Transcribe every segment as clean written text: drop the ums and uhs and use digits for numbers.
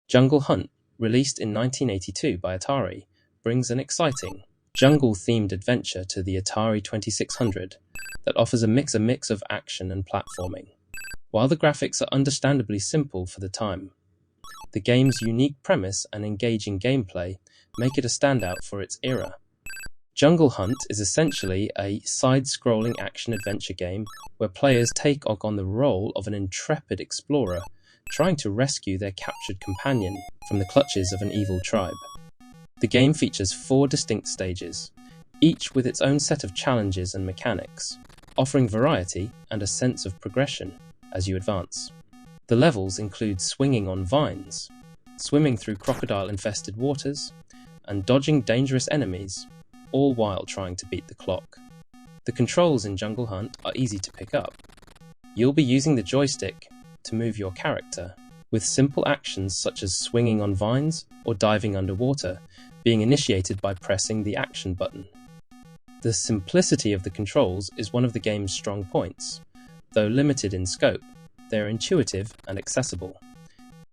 Jungle Hunt, released in 1982 by Atari, brings an exciting, jungle-themed adventure to the Atari 2600 that offers a mix of action and platforming. While the graphics are understandably simple for the time, the game's unique premise and engaging gameplay make it a standout for its era. Jungle Hunt is essentially a side-scrolling action-adventure game where players take on the role of an intrepid explorer trying to rescue their captured companion from the clutches of an evil tribe. The game features 4 distinct stages, each with its own set of challenges and mechanics, offering variety and a sense of progression as you advance. The levels include swinging on vines, swimming through crocodile-infested waters, and dodging dangerous enemies, all while trying to beat the clock. The controls in Jungle Hunt are easy to pick up. You'll be using the joystick to move your character, with simple actions such as swinging on vines or diving underwater being initiated by pressing the action button. The simplicity of the controls is one of the game's strong points. Though limited in scope, they are intuitive and accessible.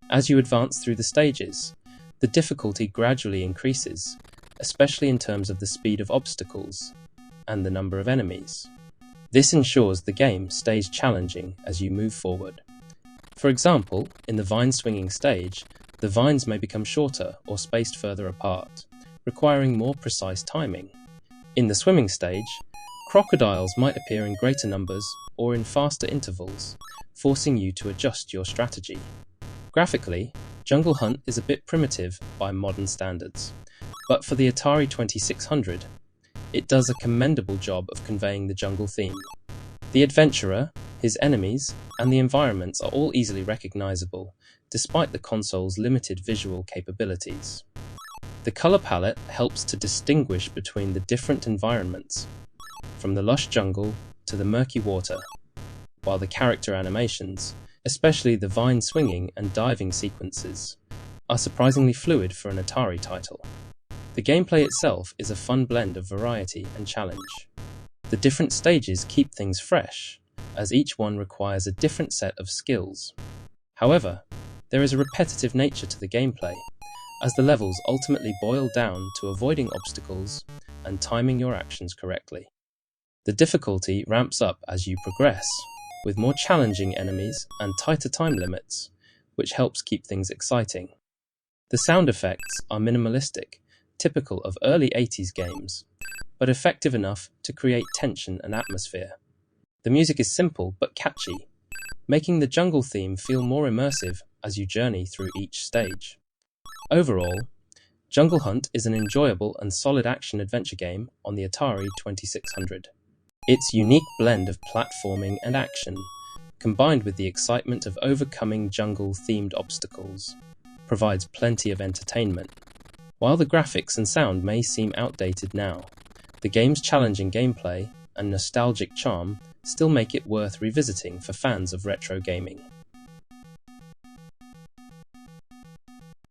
As you advance through the stages, the difficulty gradually increases, especially in terms of the speed of obstacles and the number of enemies. This ensures the game stays challenging as you move forward. For example, in the vine-swinging stage, the vines may become shorter or spaced further apart, requiring more precise timing. In the swimming stage, crocodiles might appear in greater numbers or in faster intervals, forcing you to adjust your strategy. Graphically, Jungle Hunt is a bit primitive by modern standards, but for the Atari 2600, it does a commendable job of conveying the jungle theme. The adventurer, his enemies, and the environments are all easily recognizable, despite the console's limited visual capabilities. The color palette helps to distinguish between the different environments, from the lush jungle to the murky water, while the character animations, especially the vine swinging and diving sequences, are surprisingly fluid for an Atari title. The gameplay itself is a fun blend of variety and challenge. The different stages keep things fresh, as each one requires a different set of skills. However, there is a repetitive nature to the gameplay, as the levels ultimately boil down to avoiding obstacles and timing your actions correctly. The difficulty ramps up as you progress, with more challenging enemies and tighter time limits, which helps keep things exciting. The sound effects are minimalistic, typical of early 80s games, but effective enough to create tension and atmosphere. The music is simple but catchy, making the jungle theme feel more immersive as you journey through each stage. Overall, Jungle Hunt is an enjoyable and solid action-adventure game on the Atari 2600. Its unique blend of platforming and action, combined with the excitement of overcoming jungle-themed obstacles, provides plenty of entertainment. While the graphics and sound may seem outdated now, the game's challenging gameplay and nostalgic charm still make it worth revisiting for fans of retro gaming.